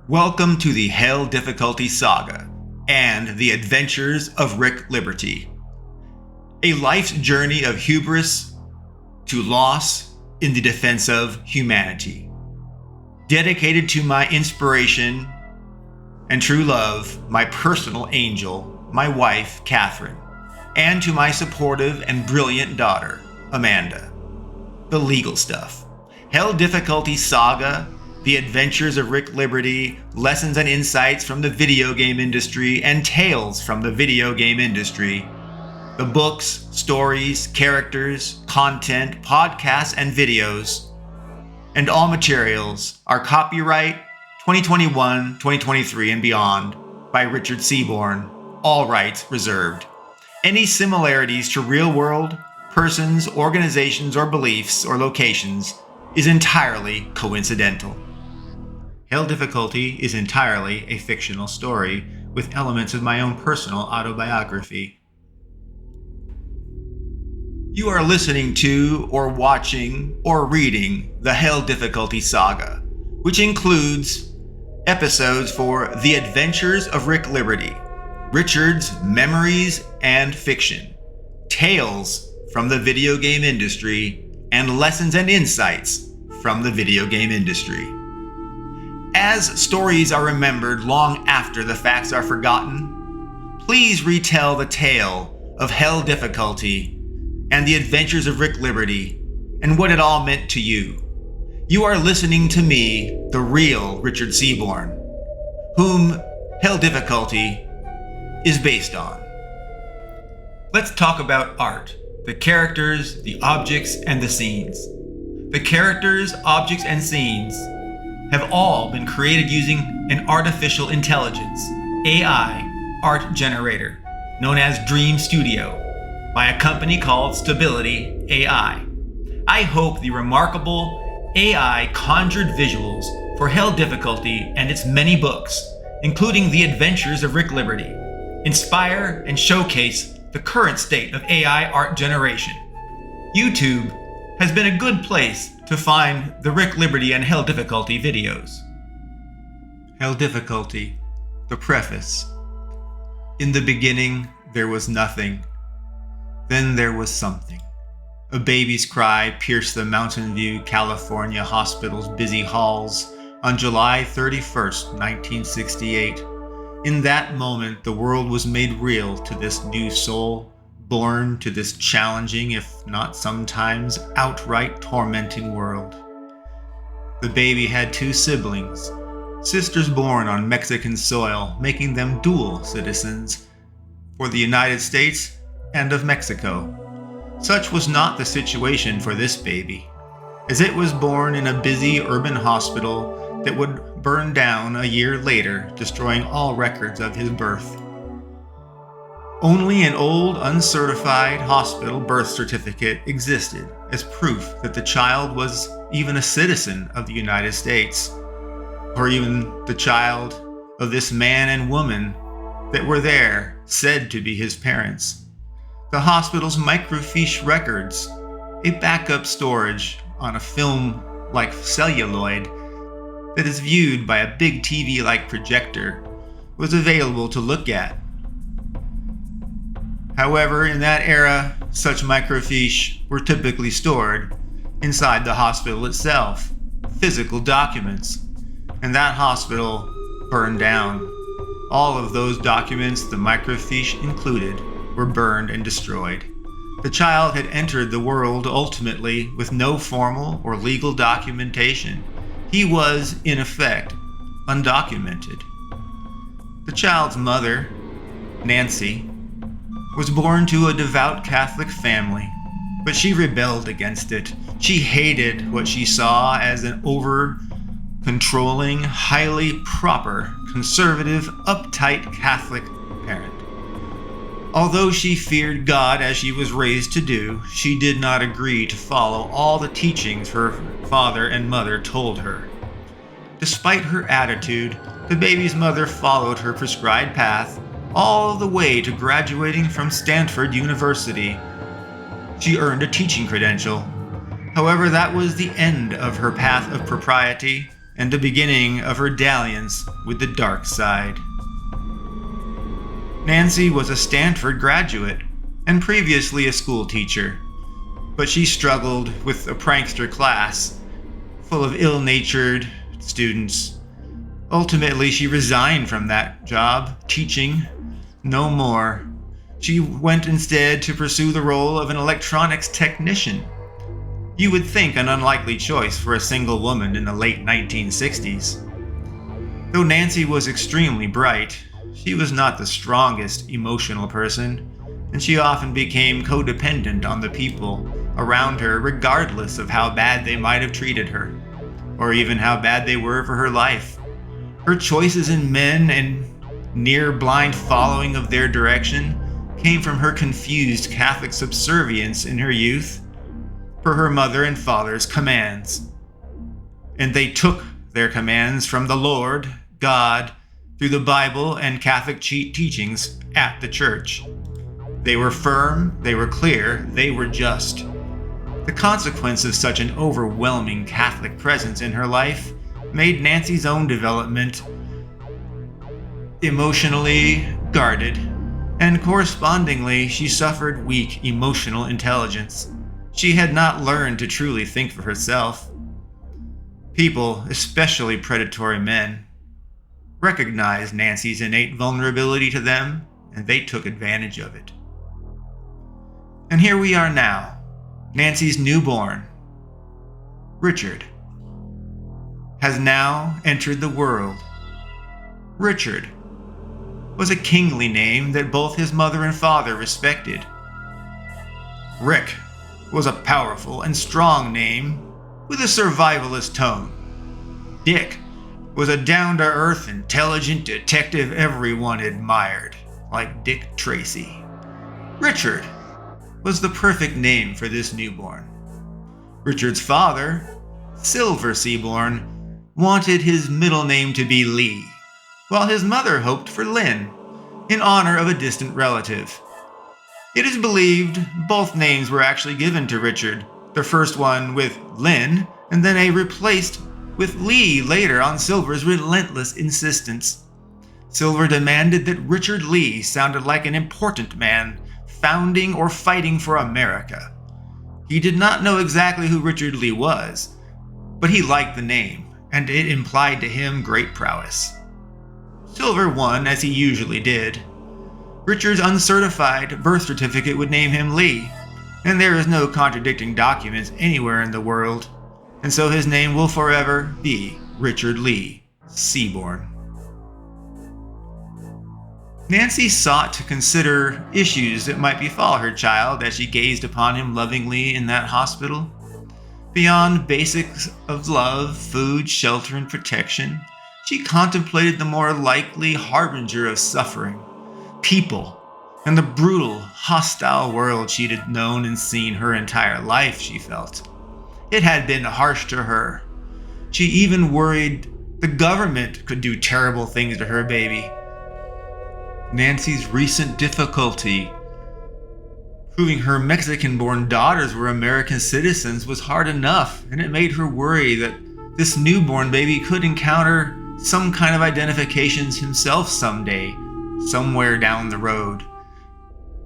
Welcome to the Hell Difficulty Saga and the Adventures of Rick Liberty. A life's journey of hubris to loss in the defense of humanity. Dedicated to my inspiration and true love, my personal angel, my wife, Catherine, and to my supportive and brilliant daughter, Amanda. The legal stuff. Hell Difficulty Saga, The Adventures of Rick Liberty, lessons and insights from the video game industry, and tales from the video game industry. The books, stories, characters, content, podcasts, and videos, and all materials are copyright 2021, 2023, and beyond by Richard Seaborn, all rights reserved. Any similarities to real world, persons, organizations, or beliefs or locations is entirely coincidental. Hell Difficulty is entirely a fictional story with elements of my own personal autobiography. You are listening to, or watching, or reading the Hell Difficulty Saga, which includes episodes for The Adventures of Rick Liberty, Richard's Memories and Fiction, Tales from the Video Game Industry, and Lessons and Insights from the Video Game Industry. As stories are remembered long after the facts are forgotten, please retell the tale of Hell Difficulty and the Adventures of Rick Liberty and what it all meant to you. You are listening to me, the real Richard Seaborn, whom Hell Difficulty is based on. Let's talk about art, the characters, the objects, and the scenes. The characters, objects, and scenes have all been created using an artificial intelligence, AI, art generator, known as Dream Studio, by a company called Stability.AI. I hope the remarkable AI conjured visuals for Hell Difficulty and its many books, including The Adventures of Rick Liberty, inspire and showcase the current state of AI art generation. YouTube has been a good place to find the Rick Liberty and Hell Difficulty videos. Hell Difficulty, the preface. In the beginning, there was nothing. Then there was something. A baby's cry pierced the Mountain View, California hospital's busy halls on July 31st, 1968. In that moment, the world was made real to this new soul, born to this challenging, if not sometimes outright tormenting world. The baby had two siblings, sisters born on Mexican soil, making them dual citizens for the United States and of Mexico. Such was not the situation for this baby, as it was born in a busy urban hospital that would burn down a year later, destroying all records of his birth. Only an old, uncertified hospital birth certificate existed as proof that the child was even a citizen of the United States, or even the child of this man and woman that were there, said to be his parents. The hospital's microfiche records, a backup storage on a film-like celluloid that is viewed by a big TV-like projector, was available to look at. However, in that era, such microfiche were typically stored inside the hospital itself, physical documents, and that hospital burned down. All of those documents, the microfiche included, were burned and destroyed. The child had entered the world ultimately with no formal or legal documentation. He was, in effect, undocumented. The child's mother, Nancy, was born to a devout Catholic family, but she rebelled against it. She hated what she saw as an over-controlling, highly proper, conservative, uptight Catholic parent. Although she feared God as she was raised to do, she did not agree to follow all the teachings her father and mother told her. Despite her attitude, the baby's mother followed her prescribed path all the way to graduating from Stanford University. She earned a teaching credential. However, that was the end of her path of propriety, and the beginning of her dalliance with the dark side. Nancy was a Stanford graduate and previously a school teacher, but she struggled with a prankster class full of ill-natured students. Ultimately, she resigned from that job, teaching no more. She went instead to pursue the role of an electronics technician. You would think an unlikely choice for a single woman in the late 1960s. Though Nancy was extremely bright, she was not the strongest emotional person, and she often became codependent on the people around her regardless of how bad they might have treated her, or even how bad they were for her life. Her choices in men and near blind following of their direction came from her confused Catholic subservience in her youth for her mother and father's commands. And they took their commands from the Lord, God, through the Bible and Catholic teachings at the church. They were firm, they were clear, they were just. The consequence of such an overwhelming Catholic presence in her life made Nancy's own development emotionally guarded, and correspondingly, she suffered weak emotional intelligence. She had not learned to truly think for herself. People, especially predatory men, recognized Nancy's innate vulnerability to them, and they took advantage of it. And here we are now. Nancy's newborn, Richard, has now entered the world. Richard was a kingly name that both his mother and father respected. Rick was a powerful and strong name with a survivalist tone. Dick was a down-to-earth, intelligent detective everyone admired, like Dick Tracy. Richard was the perfect name for this newborn. Richard's father, Silver Seaborn, wanted his middle name to be Lee, while his mother hoped for Lynn, in honor of a distant relative. It is believed both names were actually given to Richard, the first one with Lynn, and then a replaced with Lee later on Silver's relentless insistence. Silver demanded that Richard Lee sounded like an important man founding or fighting for America. He did not know exactly who Richard Lee was, but he liked the name, and it implied to him great prowess. Silver won, as he usually did. Richard's uncertified birth certificate would name him Lee, and there is no contradicting documents anywhere in the world, and so his name will forever be Richard Lee Seaborn. Nancy sought to consider issues that might befall her child as she gazed upon him lovingly in that hospital. Beyond basics of love, food, shelter, and protection, she contemplated the more likely harbinger of suffering, people, and the brutal, hostile world she'd known and seen her entire life, she felt. It had been harsh to her. She even worried the government could do terrible things to her baby. Nancy's recent difficulty proving her Mexican-born daughters were American citizens was hard enough, and it made her worry that this newborn baby could encounter some kind of identifications himself someday, somewhere down the road.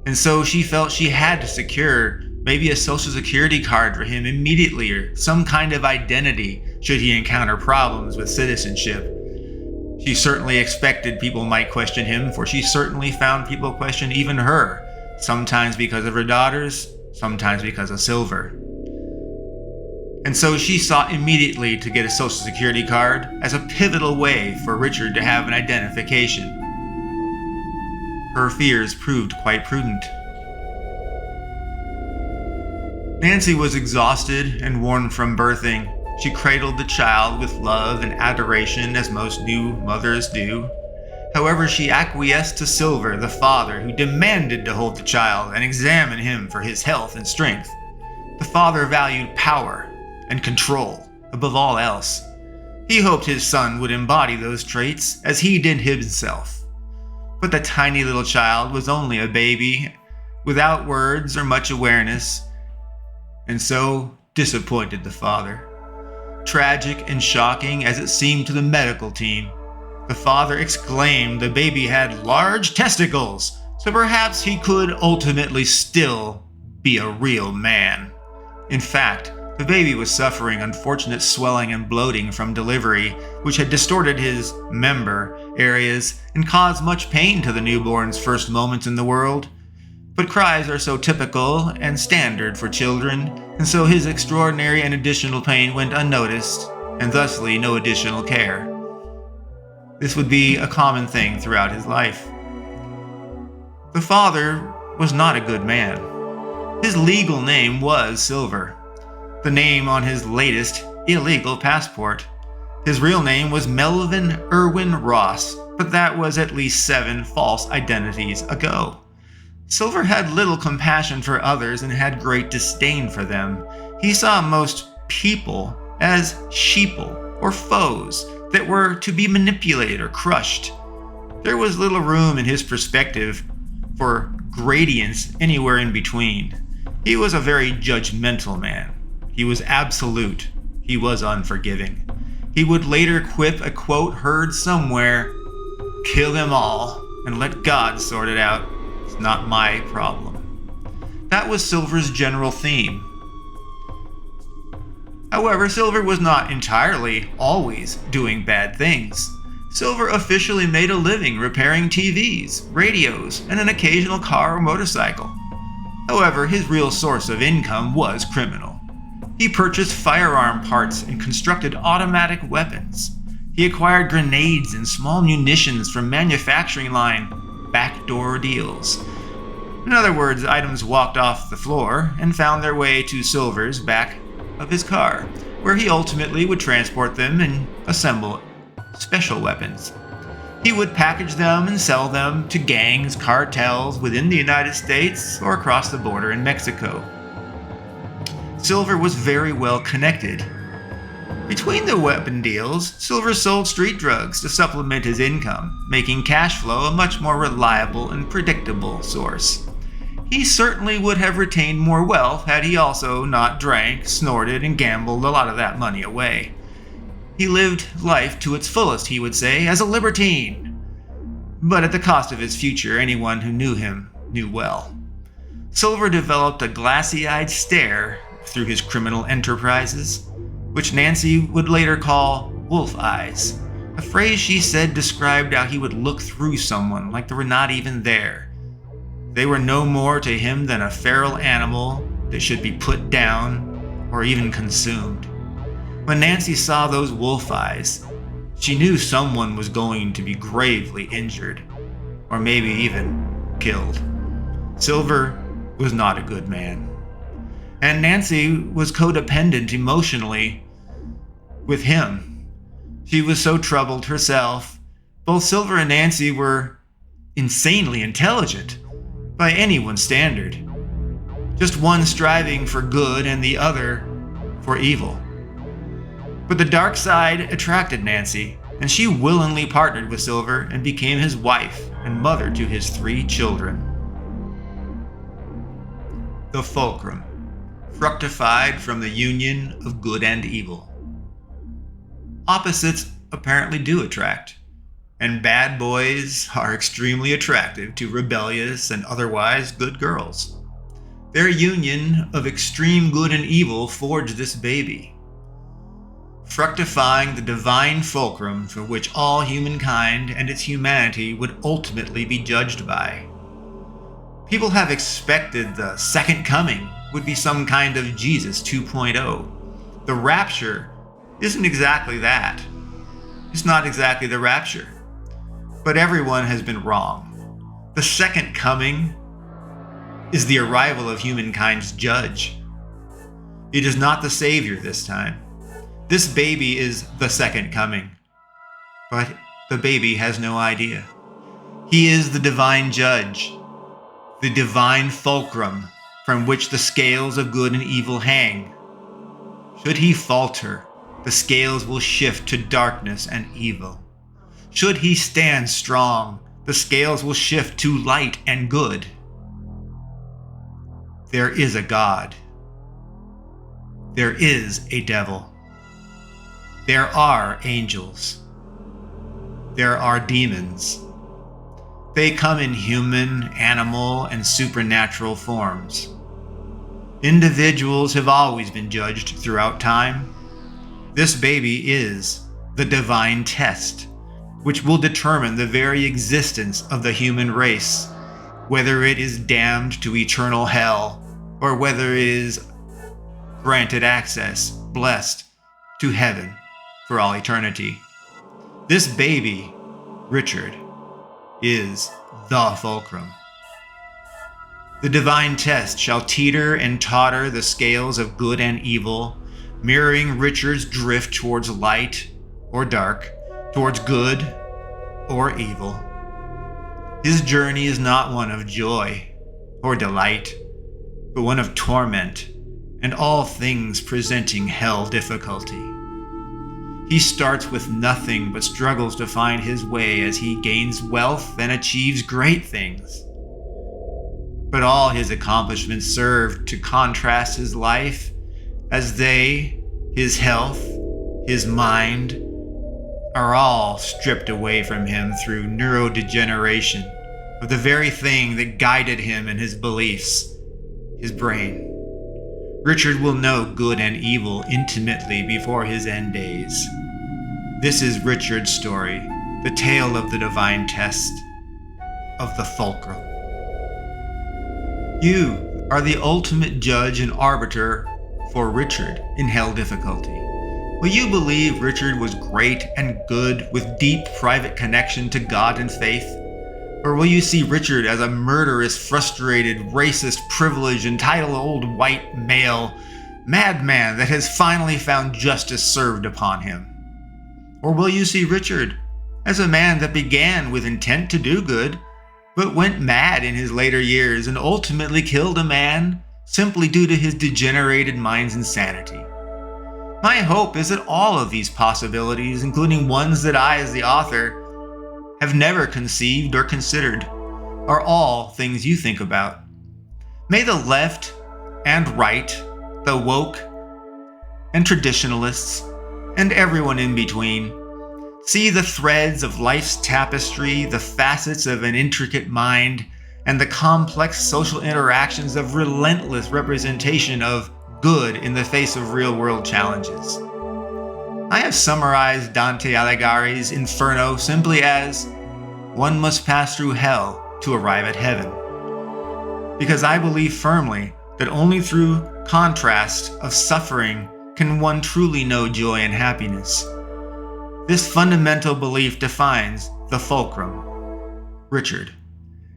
And so she felt she had to secure maybe a social security card for him immediately, or some kind of identity should he encounter problems with citizenship. She certainly expected people might question him, for she certainly found people question even her, sometimes because of her daughters, sometimes because of Silver. And so she sought immediately to get a social security card as a pivotal way for Richard to have an identification. Her fears proved quite prudent. Nancy was exhausted and worn from birthing. She cradled the child with love and adoration, as most new mothers do. However, she acquiesced to Silver, the father, who demanded to hold the child and examine him for his health and strength. The father valued power and control above all else. He hoped his son would embody those traits as he did himself. But the tiny little child was only a baby, without words or much awareness, and so disappointed the father. Tragic and shocking as it seemed to the medical team, the father exclaimed the baby had large testicles, so perhaps he could ultimately still be a real man. In fact, the baby was suffering unfortunate swelling and bloating from delivery, which had distorted his member areas and caused much pain to the newborn's first moments in the world. But cries are so typical and standard for children, and so his extraordinary and additional pain went unnoticed, and thusly no additional care. This would be a common thing throughout his life. The father was not a good man. His legal name was Silver, the name on his latest illegal passport. His real name was Melvin Irwin Ross, but that was at least 7 false identities ago. Silver had little compassion for others and had great disdain for them. He saw most people as sheeple or foes that were to be manipulated or crushed. There was little room in his perspective for gradients anywhere in between. He was a very judgmental man. He was absolute. He was unforgiving. He would later quip a quote heard somewhere, "Kill them all and let God sort it out. It's not my problem." That was Silver's general theme. However, Silver was not entirely always doing bad things. Silver officially made a living repairing TVs, radios, and an occasional car or motorcycle. However, his real source of income was criminal. He purchased firearm parts and constructed automatic weapons. He acquired grenades and small munitions from manufacturing line backdoor deals. In other words, items walked off the floor and found their way to Silver's back of his car, where he ultimately would transport them and assemble special weapons. He would package them and sell them to gangs, cartels within the United States or across the border in Mexico. Silver was very well connected. Between the weapon deals, Silver sold street drugs to supplement his income, making cash flow a much more reliable and predictable source. He certainly would have retained more wealth had he also not drank, snorted, and gambled a lot of that money away. He lived life to its fullest, he would say, as a libertine, but at the cost of his future anyone who knew him knew well. Silver developed a glassy-eyed stare through his criminal enterprises, which Nancy would later call wolf eyes, a phrase she said described how he would look through someone like they were not even there. They were no more to him than a feral animal that should be put down or even consumed. When Nancy saw those wolf eyes, she knew someone was going to be gravely injured, or maybe even killed. Silver was not a good man. And Nancy was codependent emotionally with him. She was so troubled herself. Both Silver and Nancy were insanely intelligent by anyone's standard. Just one striving for good and the other for evil. But the dark side attracted Nancy, and she willingly partnered with Silver and became his wife and mother to his 3 children. The fulcrum, fructified from the union of good and evil. Opposites apparently do attract, and bad boys are extremely attractive to rebellious and otherwise good girls. Their union of extreme good and evil forged this baby, fructifying the divine fulcrum for which all humankind and its humanity would ultimately be judged by. People have expected the second coming would be some kind of Jesus 2.0. The rapture isn't exactly that. It's not exactly the rapture. But everyone has been wrong. The second coming is the arrival of humankind's judge. It is not the Savior this time. This baby is the second coming. But the baby has no idea. He is the divine judge, the divine fulcrum from which the scales of good and evil hang. Should he falter, the scales will shift to darkness and evil. Should he stand strong, the scales will shift to light and good. There is a God. There is a devil. There are angels. There are demons. They come in human, animal, and supernatural forms. Individuals have always been judged throughout time. This baby is the divine test, which will determine the very existence of the human race, whether it is damned to eternal hell or whether it is granted access, blessed, to heaven for all eternity. This baby, Richard, is the fulcrum. The divine test shall teeter and totter the scales of good and evil, mirroring Richard's drift towards light or dark, towards good or evil. His journey is not one of joy or delight, but one of torment and all things presenting hell difficulty. He starts with nothing but struggles to find his way as he gains wealth and achieves great things. But all his accomplishments serve to contrast his life, as they, his health, his mind, are all stripped away from him through neurodegeneration of the very thing that guided him in his beliefs, his brain. Richard will know good and evil intimately before his end days. This is Richard's story, the tale of the divine test, of the fulcrum. You are the ultimate judge and arbiter for Richard in hell difficulty. Will you believe Richard was great and good with deep private connection to God and faith? Or will you see Richard as a murderous, frustrated, racist, privileged, entitled old white male madman that has finally found justice served upon him? Or will you see Richard as a man that began with intent to do good, but went mad in his later years and ultimately killed a man simply due to his degenerated mind's insanity? My hope is that all of these possibilities, including ones that I, as the author, have never conceived or considered, are all things you think about. May the left and right, the woke and traditionalists, and everyone in between, see the threads of life's tapestry, the facets of an intricate mind, and the complex social interactions of relentless representation of good in the face of real-world challenges. I have summarized Dante Alighieri's Inferno simply as, one must pass through hell to arrive at heaven, because I believe firmly that only through contrast of suffering can one truly know joy and happiness. This fundamental belief defines the fulcrum, Richard.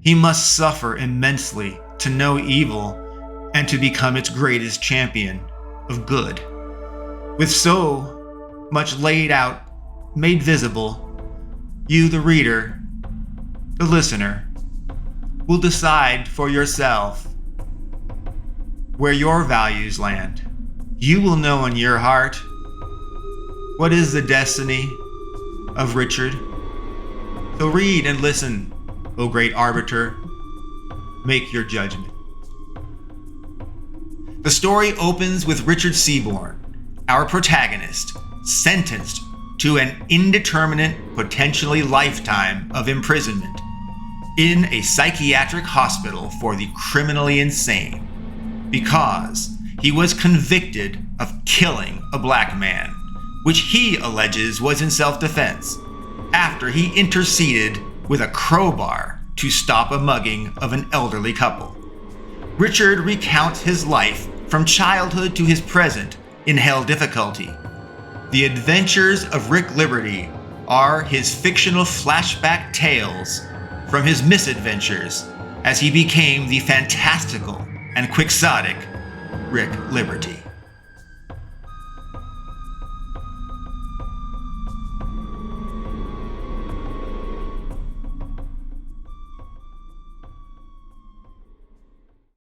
He must suffer immensely to know evil and to become its greatest champion of good. With so much laid out, made visible, you, the reader, the listener, will decide for yourself where your values land. You will know in your heart what is the destiny of Richard. So read and listen, O great arbiter. Make your judgment. The story opens with Richard Seaborn, our protagonist, sentenced to an indeterminate, potentially lifetime of imprisonment in a psychiatric hospital for the criminally insane because he was convicted of killing a black man, which he alleges was in self-defense, after he interceded with a crowbar to stop a mugging of an elderly couple. Richard recounts his life from childhood to his present in hell difficulty. The Adventures of Rick Liberty are his fictional flashback tales from his misadventures as he became the fantastical and quixotic Rick Liberty.